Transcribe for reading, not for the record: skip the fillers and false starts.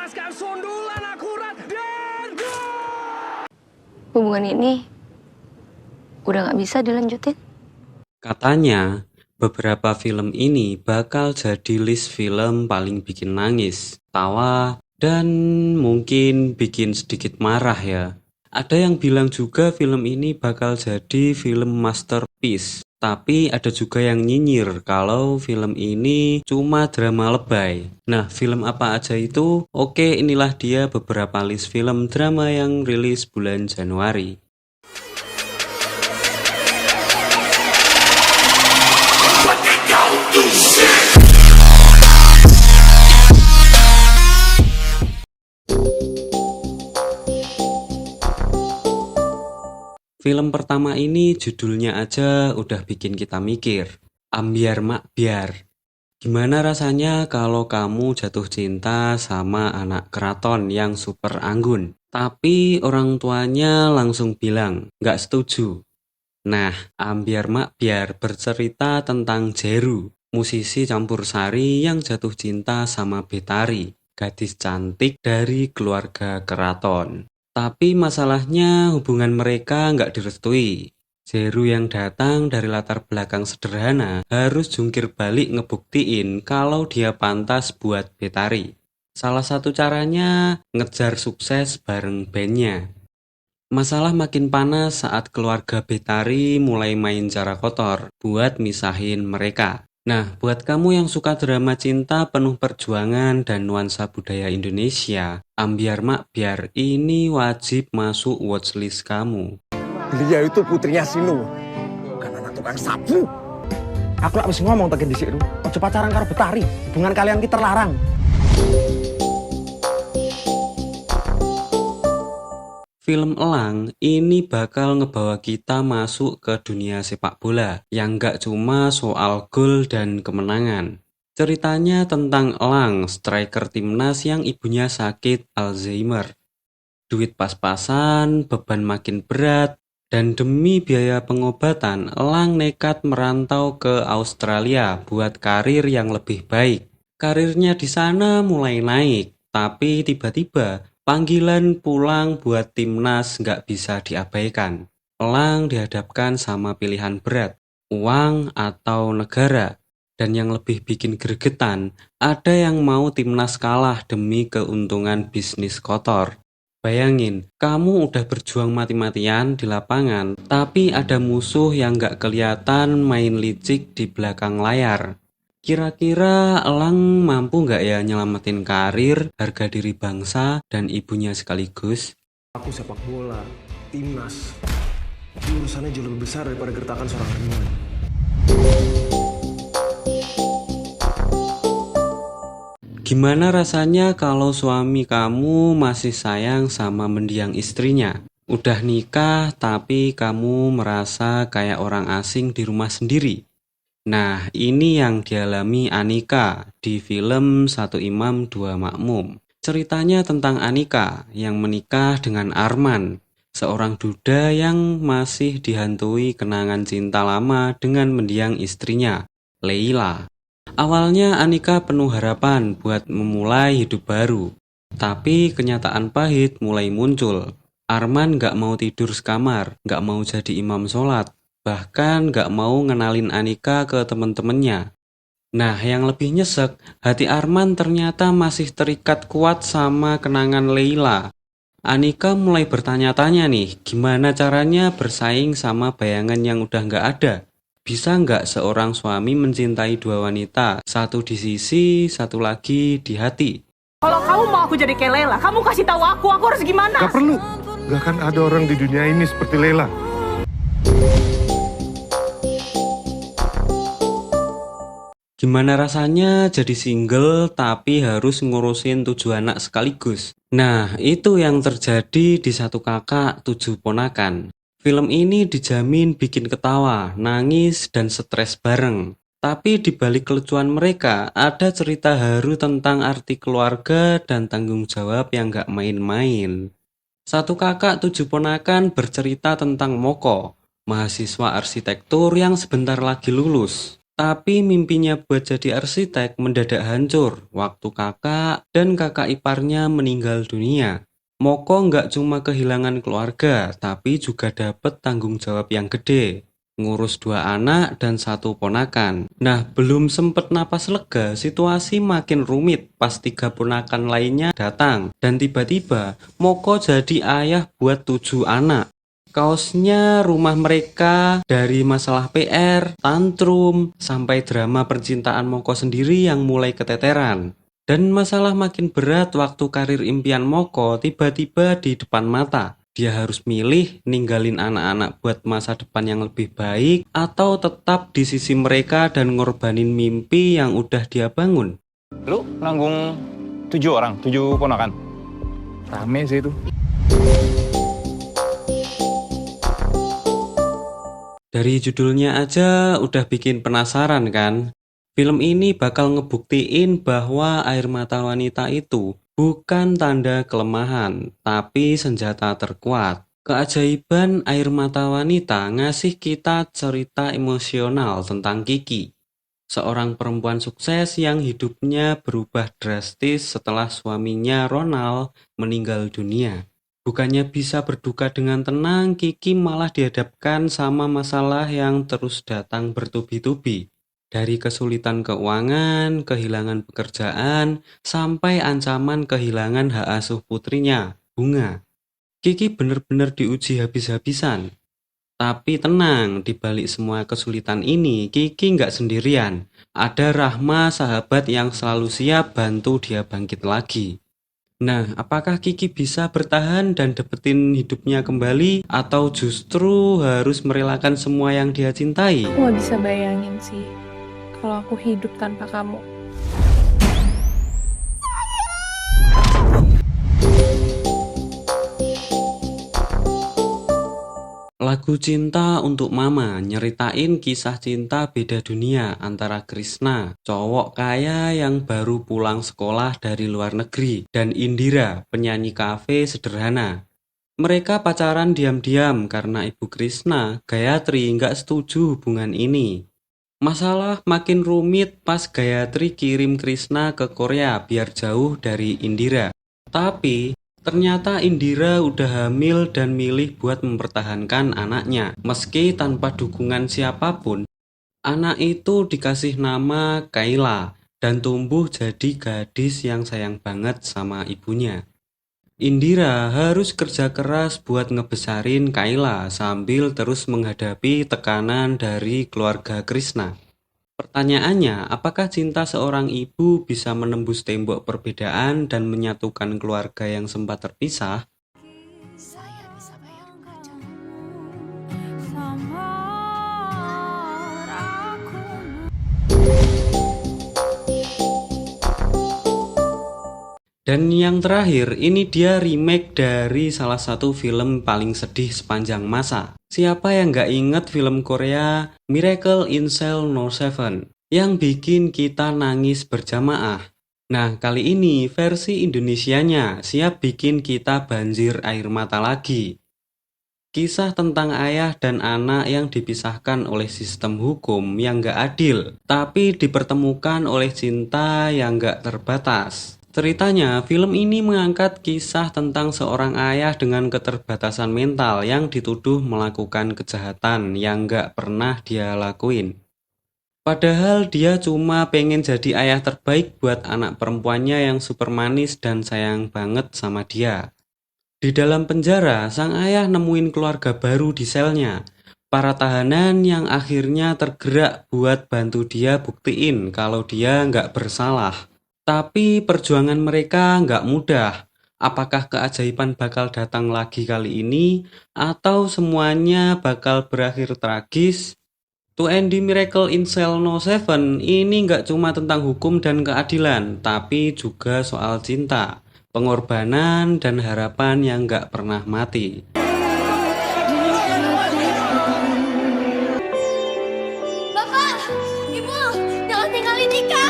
lepaskan sundulan akurat dan gol. Hubungan ini udah gak bisa dilanjutin. Katanya, beberapa film ini bakal jadi list film paling bikin nangis, tawa, dan mungkin bikin sedikit marah ya. Ada yang bilang juga film ini bakal jadi film masterpiece. Tapi ada juga yang nyinyir kalau film ini cuma drama lebay. Nah, film apa aja itu? Oke, inilah dia beberapa list film drama yang rilis bulan Januari. Film pertama ini judulnya aja udah bikin kita mikir. Ambyar Makbyar. Gimana rasanya kalau kamu jatuh cinta sama anak keraton yang super anggun, tapi orang tuanya langsung bilang nggak setuju. Nah, Ambyar Makbyar bercerita tentang Jeru, musisi campursari yang jatuh cinta sama Betari, gadis cantik dari keluarga keraton. Tapi masalahnya hubungan mereka nggak direstui. Jeru yang datang dari latar belakang sederhana harus jungkir balik ngebuktiin kalau dia pantas buat Betari. Salah satu caranya ngejar sukses bareng bandnya. Masalah makin panas saat keluarga Betari mulai main cara kotor buat misahin mereka. Nah, buat kamu yang suka drama cinta penuh perjuangan dan nuansa budaya Indonesia, Ambyar Makbyar ini wajib masuk watchlist kamu. Beliau itu putrinya Sinu, bukan anak tukang sapu. Aku harus ngomong tadi di situ. Ojo pacaran karo Betari, hubungan kalian kita terlarang. Film Elang ini bakal ngebawa kita masuk ke dunia sepak bola yang gak cuma soal gol dan kemenangan. Ceritanya tentang Elang, striker timnas yang ibunya sakit Alzheimer. Duit pas-pasan, beban makin berat, dan demi biaya pengobatan, Elang nekat merantau ke Australia buat karir yang lebih baik. Karirnya di sana mulai naik, tapi tiba-tiba panggilan pulang buat timnas nggak bisa diabaikan. Elang dihadapkan sama pilihan berat, uang atau negara. Dan yang lebih bikin gregetan, ada yang mau timnas kalah demi keuntungan bisnis kotor. Bayangin, kamu udah berjuang mati-matian di lapangan, tapi ada musuh yang nggak kelihatan main licik di belakang layar. Kira-kira Elang mampu nggak ya nyelamatin karir, harga diri bangsa, dan ibunya sekaligus? Aku sepak bola, timnas. Urusannya jauh lebih besar daripada gertakan seorang harimau. Gimana rasanya kalau suami kamu masih sayang sama mendiang istrinya? Udah nikah tapi kamu merasa kayak orang asing di rumah sendiri. Nah, ini yang dialami Anika di film Satu Imam Dua Makmum. Ceritanya tentang Anika yang menikah dengan Arman, seorang duda yang masih dihantui kenangan cinta lama dengan mendiang istrinya, Leila. Awalnya Anika penuh harapan buat memulai hidup baru, tapi kenyataan pahit mulai muncul. Arman gak mau tidur sekamar, gak mau jadi imam sholat, bahkan gak mau ngenalin Anika ke temen-temennya. Nah, yang lebih nyesek, hati Arman ternyata masih terikat kuat sama kenangan Leila. Anika mulai bertanya-tanya nih, gimana caranya bersaing sama bayangan yang udah gak ada? Bisa nggak seorang suami mencintai dua wanita, satu di sisi, satu lagi di hati? Kalau kamu mau aku jadi kayak Lela, kamu kasih tahu aku harus gimana? Gak perlu, gak akan ada orang di dunia ini seperti Lela. Gimana rasanya jadi single tapi harus ngurusin 7 anak sekaligus? Nah, itu yang terjadi di Satu Kakak Tujuh Ponakan. Film ini dijamin bikin ketawa, nangis, dan stres bareng. Tapi di balik kelucuan mereka, ada cerita haru tentang arti keluarga dan tanggung jawab yang gak main-main. Satu Kakak Tujuh Ponakan bercerita tentang Moko, mahasiswa arsitektur yang sebentar lagi lulus. Tapi mimpinya buat jadi arsitek mendadak hancur waktu kakak dan kakak iparnya meninggal dunia. Moko nggak cuma kehilangan keluarga, tapi juga dapet tanggung jawab yang gede. Ngurus 2 anak dan 1 ponakan. Nah, belum sempet napas lega, situasi makin rumit pas 3 ponakan lainnya datang. Dan tiba-tiba, Moko jadi ayah buat 7 anak. Kaosnya rumah mereka, dari masalah PR, tantrum, sampai drama percintaan Moko sendiri yang mulai keteteran. Dan masalah makin berat waktu karir impian Moko tiba-tiba di depan mata. Dia harus milih ninggalin anak-anak buat masa depan yang lebih baik atau tetap di sisi mereka dan ngorbanin mimpi yang udah dia bangun. Lu nanggung 7 orang, 7 ponakan. Rame sih itu. Dari judulnya aja udah bikin penasaran kan? Film ini bakal ngebuktiin bahwa air mata wanita itu bukan tanda kelemahan, tapi senjata terkuat. Keajaiban air mata wanita ngasih kita cerita emosional tentang Kiki. Seorang perempuan sukses yang hidupnya berubah drastis setelah suaminya Ronald meninggal dunia. Bukannya bisa berduka dengan tenang, Kiki malah dihadapkan sama masalah yang terus datang bertubi-tubi. Dari kesulitan keuangan, kehilangan pekerjaan, sampai ancaman kehilangan hak asuh putrinya, Bunga. Kiki benar-benar diuji habis-habisan. Tapi tenang, di balik semua kesulitan ini, Kiki nggak sendirian. Ada Rahma, sahabat yang selalu siap bantu dia bangkit lagi. Nah, apakah Kiki bisa bertahan dan dapetin hidupnya kembali, atau justru harus merelakan semua yang dia cintai? Aku gak bisa bayangin sih kalau aku hidup tanpa kamu. Lagu Cinta untuk Mama nyeritain kisah cinta beda dunia antara Krishna, cowok kaya yang baru pulang sekolah dari luar negeri, dan Indira, penyanyi kafe sederhana. Mereka pacaran diam-diam karena ibu Krishna, Gayatri, nggak setuju hubungan ini. Masalah makin rumit pas Gayatri kirim Krishna ke Korea biar jauh dari Indira. Tapi ternyata Indira udah hamil dan milih buat mempertahankan anaknya. Meski tanpa dukungan siapapun, anak itu dikasih nama Kayla dan tumbuh jadi gadis yang sayang banget sama ibunya. Indira harus kerja keras buat ngebesarin Kayla sambil terus menghadapi tekanan dari keluarga Krishna. Pertanyaannya, apakah cinta seorang ibu bisa menembus tembok perbedaan dan menyatukan keluarga yang sempat terpisah? Saya bisa bayangkan Dan yang terakhir, ini dia remake dari salah satu film paling sedih sepanjang masa. Siapa yang gak inget film Korea Miracle in Cell No 7 yang bikin kita nangis berjamaah? Nah, kali ini versi Indonesianya siap bikin kita banjir air mata lagi. Kisah tentang ayah dan anak yang dipisahkan oleh sistem hukum yang gak adil, tapi dipertemukan oleh cinta yang gak terbatas. Ceritanya, film ini mengangkat kisah tentang seorang ayah dengan keterbatasan mental yang dituduh melakukan kejahatan yang gak pernah dia lakuin. Padahal dia cuma pengen jadi ayah terbaik buat anak perempuannya yang super manis dan sayang banget sama dia. Di dalam penjara, sang ayah nemuin keluarga baru di selnya. Para tahanan yang akhirnya tergerak buat bantu dia buktiin kalau dia nggak bersalah. Tapi perjuangan mereka nggak mudah. Apakah keajaiban bakal datang lagi kali ini? Atau semuanya bakal berakhir tragis? To End the Miracle in Cell No 7 ini nggak cuma tentang hukum dan keadilan, tapi juga soal cinta, pengorbanan, dan harapan yang nggak pernah mati. Bapak, Ibu, jangan tinggalin Dika.